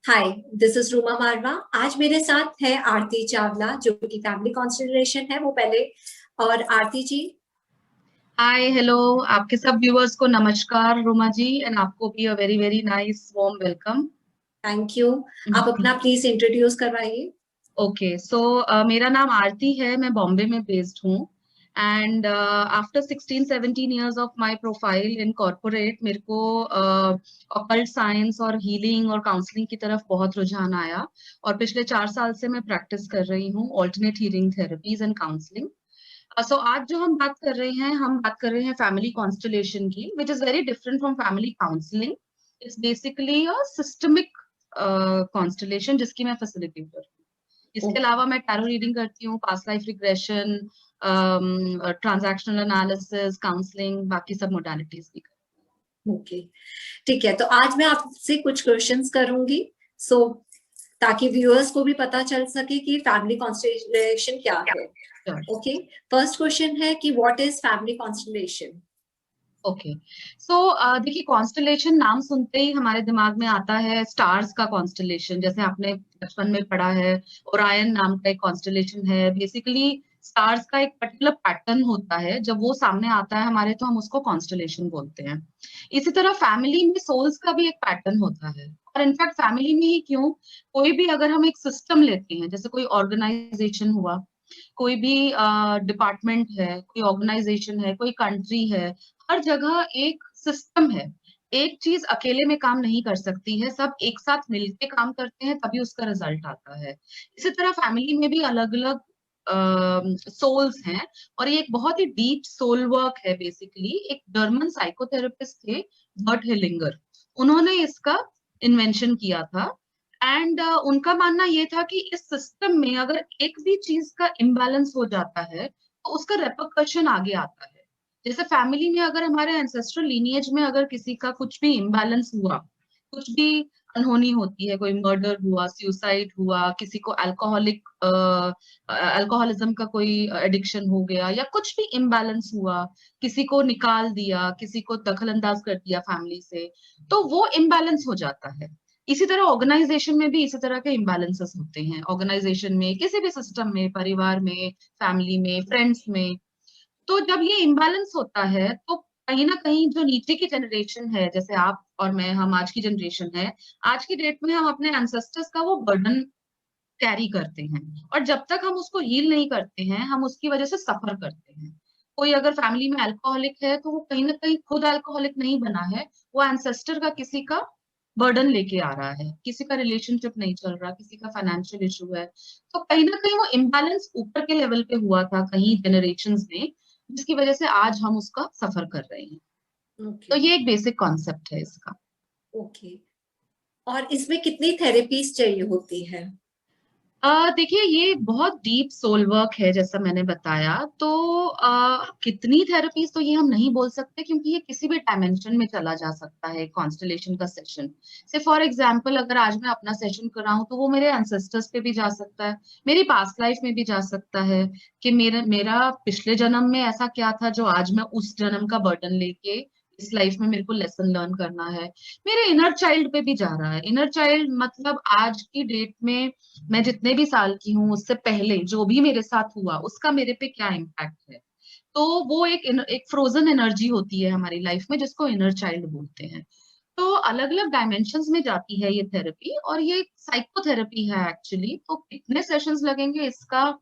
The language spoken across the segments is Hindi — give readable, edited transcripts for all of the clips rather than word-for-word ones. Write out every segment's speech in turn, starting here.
हाय, दिस इज रूमा मारवा। आज मेरे साथ है आरती चावला जो कि फैमिली कॉन्स्टलेशन है वो पहले। और आरती जी। Hi hello. आपके सब व्यूअर्स को नमस्कार रोमा जी, एंड आपको भी a very very nice warm welcome. Thank you. आप अपना प्लीज इंट्रोड्यूस करवाइए। ओके सो मेरा नाम आरती है, मैं बॉम्बे में बेस्ड हूँ। And after 16-17 years of my profile in corporate, मेरे को ऑकल्ट साइंस और हीलिंग और काउंसलिंग की तरफ बहुत रुझान आया। और पिछले 4 साल से मैं प्रैक्टिस कर रही हूँ alternate healing therapies and counselling. So आज जो हम बात कर रहे हैं, हम बात कर रहे हैं फैमिली कॉन्स्टलेशन की, which is very different from family counselling. It's basically a systemic constellation जिसकी मैं फैसिलिटेटर हूँ। इसके ओके। अलावा मैं टैरो रीडिंग करती हूँ, past life regression, transactional analysis, counselling, बाकी सब मोडालिटीज भी करती ओके, ठीक है। तो आज मैं आपसे कुछ क्वेश्चंस करूंगी, सो ताकि व्यूअर्स को भी पता चल सके कि फैमिली कॉन्स्टलेशन क्या है। हूँ। ओके। फर्स्ट क्वेश्चन है कि what is family constellation. Okay so देखिए, कॉन्स्टलेशन नाम सुनते ही हमारे दिमाग में आता है स्टार्स का कॉन्स्टलेशन, जैसे आपने बचपन में पढ़ा है। ओरायन नाम का एक कॉन्स्टलेशन है। बेसिकली स्टार्स का एक पर्टिकुलर पैटर्न होता है, जब वो सामने आता है हमारे तो हम उसको कॉन्स्टलेशन बोलते हैं। इसी तरह फैमिली में सोल्स का भी एक पैटर्न होता है। और इनफैक्ट फैमिली में ही क्यों, कोई भी अगर हम एक सिस्टम लेते हैं, जैसे कोई ऑर्गेनाइजेशन हुआ, कोई भी डिपार्टमेंट है, कोई ऑर्गेनाइजेशन है, कोई कंट्री है, हर जगह एक सिस्टम है। एक चीज अकेले में काम नहीं कर सकती है, सब एक साथ मिलके काम करते हैं तभी उसका रिजल्ट आता है। इसी तरह फैमिली में भी अलग अलग सोल्स हैं। और ये एक बहुत ही डीप सोल वर्क है। बेसिकली एक जर्मन साइकोथेरेपिस्ट थे, बर्ट हेलिंगर, उन्होंने इसका इन्वेंशन किया था। एंड उनका मानना ये था कि इस सिस्टम में अगर एक भी चीज का इम्बैलेंस हो जाता है तो उसका रेपरकशन आगे आता है। जैसे फैमिली में अगर हमारे एंसेस्ट्रल लीनिएज में अगर किसी का कुछ भी इम्बैलेंस हुआ, कुछ भी अनहोनी होती है, कोई मर्डर हुआ, सुसाइड हुआ, किसी को अल्कोहलिज्म का कोई एडिक्शन हो गया, या कुछ भी इम्बैलेंस हुआ, किसी को निकाल दिया, किसी को दखल अंदाज कर दिया फैमिली से, तो वो इम्बैलेंस हो जाता है। इसी तरह ऑर्गेनाइजेशन में भी इसी तरह के इम्बैलेंसेस होते हैं। ऑर्गेनाइजेशन में, किसी भी सिस्टम में, परिवार में, फैमिली में, फ्रेंड्स में। तो जब ये इम्बैलेंस होता है तो कहीं ना कहीं जो नीचे की जनरेशन है, जैसे आप और मैं, हम आज की जनरेशन है, आज की डेट में हम अपने एंसेस्टर्स का वो बर्डन कैरी करते हैं। और जब तक हम उसको हील नहीं करते हैं, हम उसकी वजह से सफर करते हैं। कोई अगर फैमिली में अल्कोहलिक है तो वो कहीं ना कहीं खुद अल्कोहलिक नहीं बना है, वो एंसेस्टर का किसी का बर्डन लेके आ रहा है। किसी का रिलेशनशिप नहीं चल रहा, किसी का फाइनेंशियल इशू है, तो कहीं ना कहीं वो इम्बैलेंस ऊपर के लेवल पे हुआ था कहीं जनरेशंस में, जिसकी वजह से आज हम उसका सफर कर रहे हैं। तो ओके। ये एक बेसिक कॉन्सेप्ट है इसका। ओके। और इसमें कितनी थेरेपीज चाहिए होती है। देखिए, ये बहुत डीप सोल वर्क है जैसा मैंने बताया। तो कितनी थेरेपीज तो ये हम नहीं बोल सकते, क्योंकि ये किसी भी डायमेंशन में चला जा सकता है कॉन्स्टलेशन का सेशन। से फॉर एग्जांपल, अगर आज मैं अपना सेशन कर रहा हूँ तो वो मेरे एंसेस्टर्स पे भी जा सकता है, मेरी पास्ट लाइफ में भी जा सकता है, कि मेरा मेरा पिछले जन्म में ऐसा क्या था जो आज मैं उस जन्म का बर्डन लेके इस लाइफ में मेरे को लेसन लर्न करना है। मेरे इनर चाइल्ड पे भी जा रहा है। इनर चाइल्ड मतलब आज की डेट में मैं जितने भी साल की हूँ उससे पहले जो भी मेरे साथ हुआ उसका मेरे पे क्या इम्पैक्ट है। तो वो एक फ्रोजन एनर्जी होती है हमारी लाइफ में, जिसको इनर चाइल्ड बोलते हैं। तो अलग अलग डायमेंशंस में जाती है ये थेरेपी, और ये साइकोथेरेपी है एक्चुअली। तो कितने सेशंस लगेंगे इसका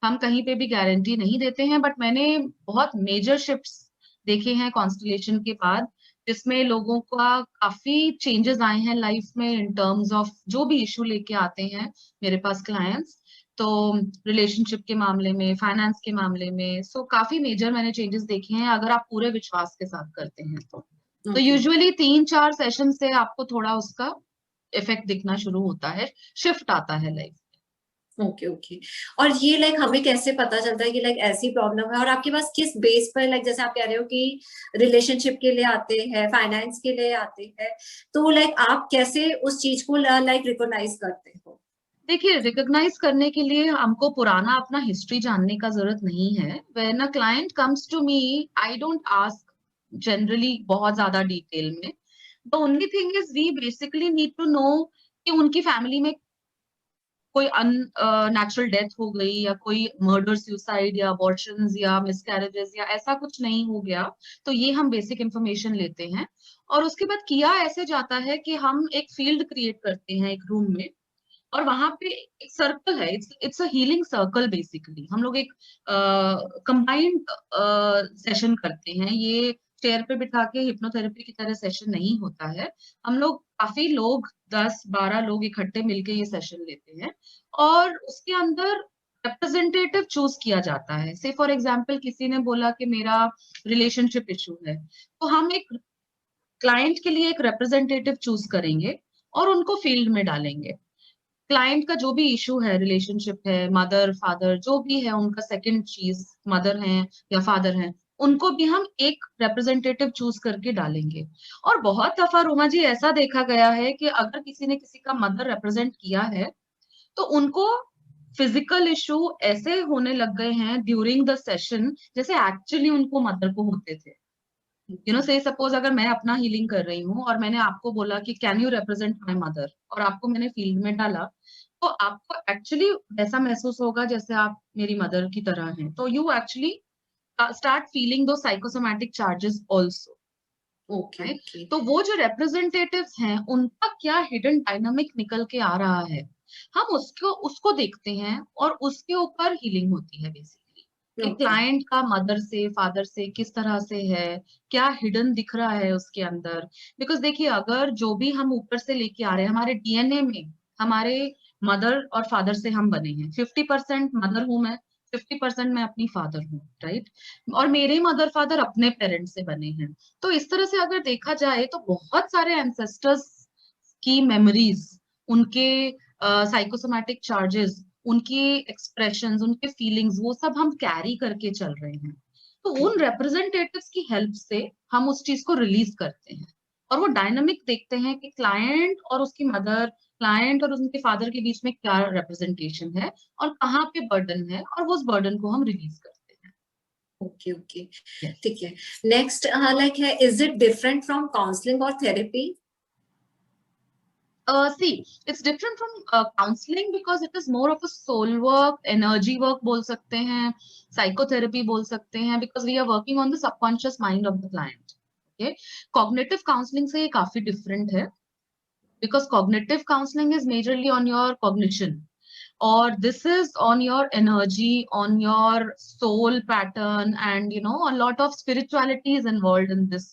हम कहीं पे भी गारंटी नहीं देते हैं, बट मैंने बहुत मेजर शिफ्ट्स देखे हैं कॉन्स्टलेशन के बाद, जिसमें लोगों का काफी चेंजेस आए हैं लाइफ में इन टर्म्स ऑफ जो भी इशू लेके आते हैं मेरे पास क्लाइंट्स। तो रिलेशनशिप के मामले में, फाइनेंस के मामले में, सो काफी मेजर मैंने चेंजेस देखे हैं अगर आप पूरे विश्वास के साथ करते हैं तो ओके। यूजुअली 3-4 सेशन से आपको थोड़ा उसका इफेक्ट दिखना शुरू होता है, शिफ्ट आता है लाइफ। ओके। ओके। और ये लाइक हमें कैसे पता चलता है कि लाइक ऐसी प्रॉब्लम है, और आपके पास किस बेस पर, लाइक जैसे आप कह रहे हो कि रिलेशनशिप के लिए आते हैं, फाइनेंस के लिए आते हैं, तो लाइक आप कैसे उस चीज को लाइक रिकॉग्नाइज करते हो। देखिए, रिकॉग्नाइज करने के लिए हमको पुराना अपना हिस्ट्री जानने का जरूरत नहीं है। When a client comes to me, I don't ask generally बहुत ज्यादा डिटेल में। The only thing is we basically need to know कि उनकी फैमिली में कोई अननेचुरल डेथ हो गई या कोई मर्डर, सुसाइड या अबॉर्शंस या मिसकैरेजेस या ऐसा कुछ नहीं हो गया, तो ये हम बेसिक इंफॉर्मेशन लेते हैं। और उसके बाद किया ऐसे जाता है कि हम एक फील्ड क्रिएट करते हैं एक रूम में, और वहां पे एक सर्कल है, it's a healing circle basically. हम लोग एक कंबाइंड सेशन करते हैं, ये चेयर पे बिठा के हिप्नोथेरेपी की तरह सेशन नहीं होता है। हम लोग काफी लोग 10-12 लोग इकट्ठे मिलके ये सेशन लेते हैं, और उसके अंदर रिप्रेजेंटेटिव चूज किया जाता है। से फॉर एग्जाम्पल किसी ने बोला कि मेरा रिलेशनशिप इशू है, तो हम एक क्लाइंट के लिए एक रिप्रेजेंटेटिव चूज करेंगे और उनको फील्ड में डालेंगे। क्लाइंट का जो भी इशू है, रिलेशनशिप है, मदर फादर जो भी है, उनका सेकंड चीज मदर है या फादर है, उनको भी हम एक रिप्रेजेंटेटिव चूज करके डालेंगे। और बहुत दफा रोमा जी ऐसा देखा गया है कि अगर किसी ने किसी का मदर रिप्रेजेंट किया है, तो उनको फिजिकल इशू ऐसे होने लग गए हैं ड्यूरिंग द सेशन जैसे एक्चुअली उनको मदर को होते थे। से सपोज अगर मैं अपना हीलिंग कर रही हूँ और मैंने आपको बोला कि can you represent my mother, और आपको मैंने फील्ड में डाला, तो आपको एक्चुअली ऐसा महसूस होगा जैसे आप मेरी मदर की तरह हैं। तो यू एक्चुअली स्टार्ट फीलिंग दो psychosomatic charges also. Okay okay. तो वो जो रिप्रेजेंटेटिव्स हैं उनका क्या हिडन डायनामिक निकल के आ रहा है, हम उसको उसको देखते हैं और उसके ऊपर हीलिंग होती है बेसिकली, कि ओके क्लाइंट का मदर से फादर से किस तरह से है, क्या हिडन दिख रहा है उसके अंदर। बिकॉज देखिए, अगर जो भी हम ऊपर से लेके आ रहे हैं हमारे डीएनए में, हमारे मदर और फादर से हम बने हैं। 50% मदर हूं मैं, 50% मैं अपनी फादर हूँ, राइट। और मेरे मदर फादर अपने पेरेंट्स से बने हैं। तो इस तरह से अगर देखा जाए तो बहुत सारे एंसेस्टर्स की मेमोरीज, उनके साइकोसोमैटिक चार्जेस, उनकी एक्सप्रेशंस, उनके फीलिंग्स, वो सब हम कैरी करके चल रहे हैं। तो उन रिप्रेजेंटेटिव्स की हेल्प से हम उस चीज को रिलीज करते हैं, और वो डायनामिक देखते हैं कि क्लाइंट और उसकी मदर, क्लाइंट और उनके फादर के बीच में क्या रिप्रेजेंटेशन है और कहाँ पे बर्डन है, और वो उस बर्डन को हम रिलीज करते हैं। Okay okay. Yes. ठीक है। नेक्स्ट लाइक है, is it different from counselling और therapy? See, it's different from counseling because it is more of a soul work, energy work बोल सकते हैं, psychotherapy बोल सकते हैं, because we are working on the subconscious mind of the client. Okay, cognitive counseling से ये काफी different है, because cognitive counseling is majorly on your cognition, or this is on your energy, on your soul pattern, and a lot of spirituality is involved in this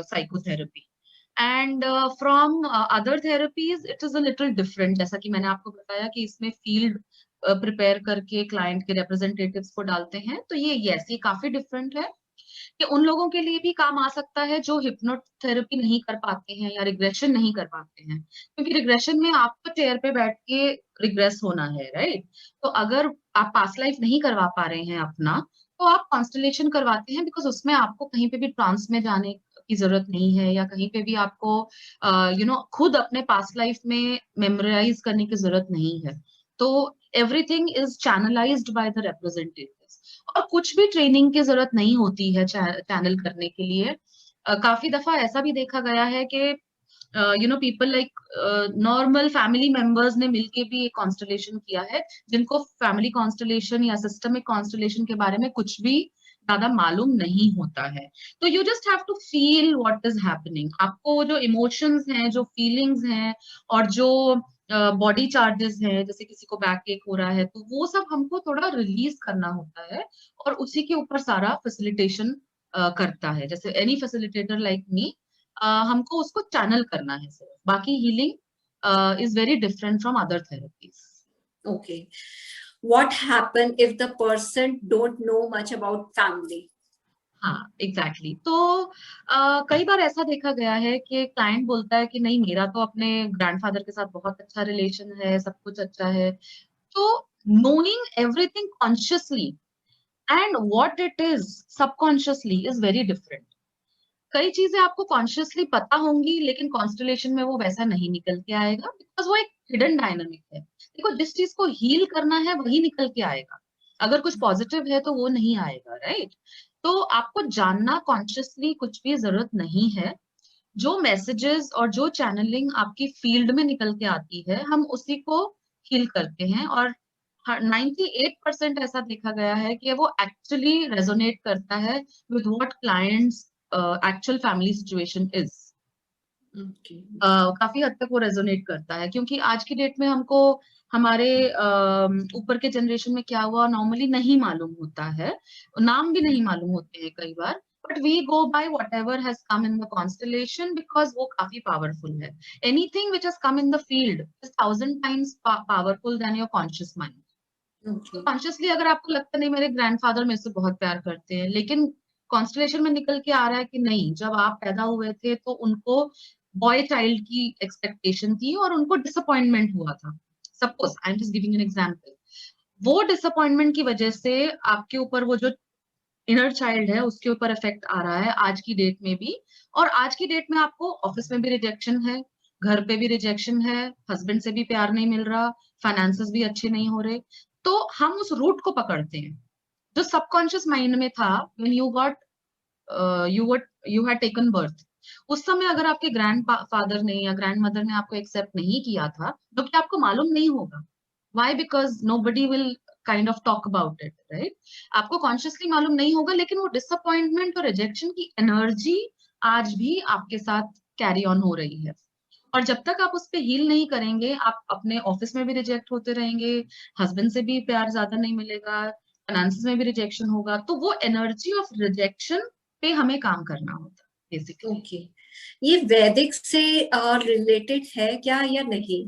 psychotherapy. And from other therapies it is a little different, जैसा कि मैंने आपको बताया कि इसमें फील्ड प्रिपेयर करके क्लाइंट के रिप्रेजेंटेटिव्स को डालते हैं। तो ये काफी डिफरेंट है, कि उन लोगों के लिए भी काम आ सकता है जो हिप्नोथेरेपी नहीं कर पाते हैं या रिग्रेशन नहीं कर पाते हैं, क्योंकि रिग्रेशन में आपको चेयर पे बैठ के रिग्रेस होना है, राइट। तो अगर आप पास्ट लाइफ नहीं करवा पा रहे हैं अपना, तो आप कॉन्स्टलेशन करवाते हैं, बिकॉज उसमें आपको कहीं पे भी ट्रांस में जाने की जरूरत नहीं है, या कहीं पे भी आपको खुद अपने पास्ट लाइफ में मेमोराइज करने की जरूरत नहीं है। तो everything is channelised by the representatives, और कुछ भी ट्रेनिंग की जरूरत नहीं होती है चैनल करने के लिए। काफी दफा ऐसा भी देखा गया है कि people like normal family members ने मिलके भी एक कॉन्स्टलेशन किया है, जिनको फैमिली कॉन्स्टलेशन या सिस्टमिक कॉन्स्टलेशन के बारे में कुछ भी ज्यादा मालूम नहीं होता है। तो you just have to feel what is happening. आपको जो इमोशंस हैं, जो फीलिंग्स हैं, और जो बॉडी चार्जेस हैं, जैसे किसी को बैक एक हो रहा है, तो वो सब हमको थोड़ा रिलीज करना होता है, और उसी के ऊपर सारा फैसिलिटेशन करता है, जैसे एनी फैसिलिटेटर लाइक मी, हमको उसको चैनल करना है सिर्फ। बाकी healing is very different from other therapies. Okay. What happen if the person don't know much about family? हाँ, एग्जैक्टली exactly. तो कई बार ऐसा देखा गया है कि क्लाइंट बोलता है कि नहीं, मेरा तो अपने ग्रैंडफादर के साथ बहुत अच्छा रिलेशन है, सब कुछ अच्छा है। तो knowing everything consciously and what it is subconsciously is very different. कई चीजें आपको कॉन्शियसली पता होंगी, लेकिन कॉन्स्टलेशन में वो वैसा नहीं निकल के आएगा, बिकॉज वो एक हिडन डायनामिक है। देखो, जिस चीज को हील करना है वही निकल के आएगा, अगर कुछ पॉजिटिव है तो वो नहीं आएगा, राइट। तो आपको जानना कॉन्शियसली कुछ भी जरूरत नहीं है। जो मैसेजेस और जो चैनलिंग आपकी फील्ड में निकल के आती है, हम उसी को हील करते हैं। और 98% ऐसा देखा गया है कि वो एक्चुअली रेजोनेट करता है with what clients actual family situation is. Okay. काफी हद तक वो रेजोनेट करता है, क्योंकि आज की डेट में हमको हमारे ऊपर के जनरेशन में क्या हुआ नॉर्मली नहीं मालूम होता है, नाम भी नहीं मालूम होते हैं कई बार, but we go by whatever has come in the constellation, because वो काफी पावरफुल है। Anything which has come in the field is 1000 times powerful than your conscious mind. तो ओके। कॉन्शियसली अगर आपको लगता नहीं मेरे ग्रैंडफादर मेरे से बहुत प्यार करते हैं, लेकिन कॉन्स्टलेशन में निकल के आ रहा है कि नहीं, जब आप पैदा हुए थे तो उनको बॉय चाइल्ड की एक्सपेक्टेशन थी और उनको डिसअपॉइंटमेंट हुआ था। Suppose I am just giving an example. वो डिसअपॉइंटमेंट की वजह से आपके ऊपर वो जो इनर चाइल्ड है उसके ऊपर इफेक्ट आ रहा है आज की डेट में भी। और आज की डेट में आपको ऑफिस में भी रिजेक्शन है, घर पे भी रिजेक्शन है, हस्बैंड से भी प्यार नहीं मिल रहा, फाइनेंसेस भी अच्छे नहीं हो रहे। तो हम उस रूट को पकड़ते हैं जो सबकॉन्शियस माइंड में था when you had taken birth. उस समय अगर आपके ग्रैंड फादर ने या ग्रैंड मदर ने आपको एक्सेप्ट नहीं किया था, तो क्या आपको मालूम नहीं होगा? Why? Because nobody will kind of talk about it, right? आपको कॉन्शियसली मालूम नहीं होगा, लेकिन वो डिसअपॉइंटमेंट और रिजेक्शन की एनर्जी आज भी आपके साथ कैरी ऑन हो रही है। और जब तक आप उस पर हील नहीं करेंगे, आप अपने ऑफिस में भी रिजेक्ट होते रहेंगे, हस्बैंड से भी प्यार ज्यादा नहीं मिलेगा, फाइनेंस में भी रिजेक्शन होगा। तो वो एनर्जी ऑफ रिजेक्शन पे हमें काम करना होता है बेसिकली। ओके। ये वैदिक से रिलेटेड है क्या या नहीं?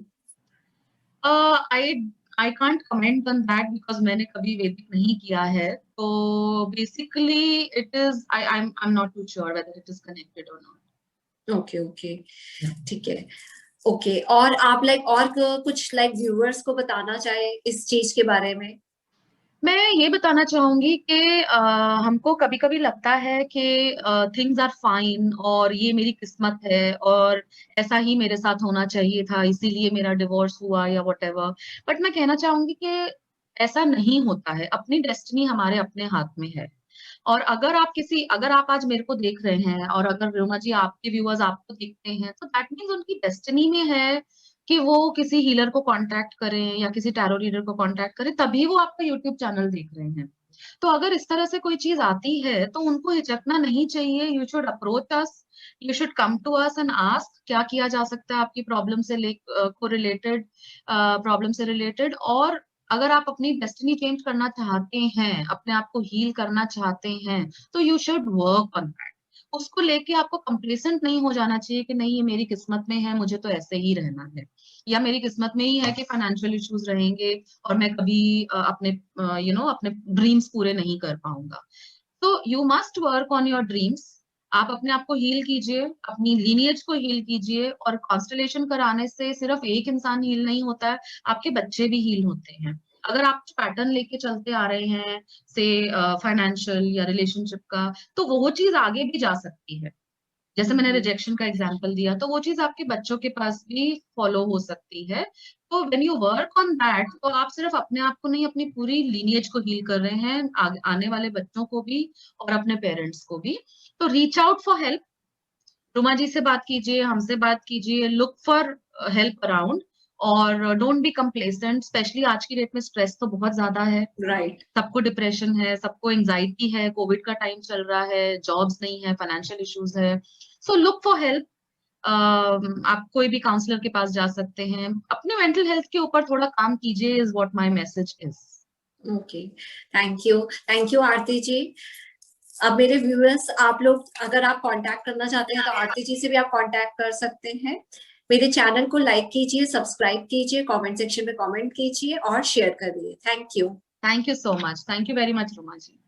I I can't comment on that because मैंने कभी वैदिक नहीं किया है। तो basically it is I am not too sure whether it is connected और नॉट। ओके ओके, ठीक है। ओके, और आप और कुछ व्यूअर्स को बताना चाहे इस चीज के बारे में? मैं ये बताना चाहूंगी कि हमको कभी कभी लगता है कि थिंग्स आर फाइन और ये मेरी किस्मत है और ऐसा ही मेरे साथ होना चाहिए था, इसीलिए मेरा डिवोर्स हुआ या व्हाटएवर। बट मैं कहना चाहूंगी कि ऐसा नहीं होता है। अपनी डेस्टिनी हमारे अपने हाथ में है। और अगर आप आज मेरे को देख रहे हैं और अगर रोमा जी आपके व्यूअर्स आपको देखते हैं, तो दैट मीन्स उनकी डेस्टिनी में है कि वो किसी हीलर को कांटेक्ट करें या किसी टैरो रीडर को कांटेक्ट करें, तभी वो आपका यूट्यूब चैनल देख रहे हैं। तो अगर इस तरह से कोई चीज आती है तो उनको हिचकना नहीं चाहिए। You should approach us, you should come to us and ask क्या किया जा सकता है आपकी प्रॉब्लम से को रिलेटेड, प्रॉब्लम से रिलेटेड। और अगर आप अपनी डेस्टिनी चेंज करना चाहते हैं, अपने आप को हील करना चाहते हैं, तो you should work on that. उसको लेके आपको कंप्लेसेंट नहीं हो जाना चाहिए कि नहीं ये मेरी किस्मत में है, मुझे तो ऐसे ही रहना है, या मेरी किस्मत में ही है कि फाइनेंशियल इश्यूज रहेंगे और मैं कभी अपने अपने ड्रीम्स पूरे नहीं कर पाऊंगा। तो you must work on your dreams. आप अपने आप को हील कीजिए, अपनी लीनियज को हील कीजिए। और कॉन्स्टलेशन कराने से सिर्फ एक इंसान हील नहीं होता है, आपके बच्चे भी हील होते हैं। अगर आप पैटर्न लेके चलते आ रहे हैं से फाइनेंशियल या रिलेशनशिप का, तो वो चीज आगे भी जा सकती है। जैसे मैंने रिजेक्शन का एग्जांपल दिया, तो वो चीज आपके बच्चों के पास भी फॉलो हो सकती है। तो when you work on that, तो आप सिर्फ अपने आप को नहीं, अपनी पूरी लीनियज को हील कर रहे हैं, आने वाले बच्चों को भी और अपने पेरेंट्स को भी। तो reach out for help. Ruma ji से बात कीजिए, हमसे बात कीजिए, लुक फॉर हेल्प अराउंड। और डोंट बी कंप्लेसेंट। स्पेशली आज की डेट में स्ट्रेस तो बहुत ज्यादा है, राइट। सबको डिप्रेशन है, सबको एंजाइटी है, कोविड का टाइम चल रहा है, जॉब्स नहीं है, फाइनेंशियल इश्यूज है। So look for help. आप कोई भी काउंसलर के पास जा सकते हैं। अपने मेंटल हेल्थ के ऊपर थोड़ा काम कीजिए, is what my message is. Okay, thank you Aarti ji. अब मेरे व्यूअर्स, आप लोग अगर आप कांटेक्ट करना चाहते हैं तो आरती जी से भी आप कांटेक्ट कर सकते हैं। मेरे चैनल को लाइक कीजिए, सब्सक्राइब कीजिए, कमेंट सेक्शन में कमेंट कीजिए और शेयर करिए। Thank you. Thank you so much. Thank you very much Ruma ji.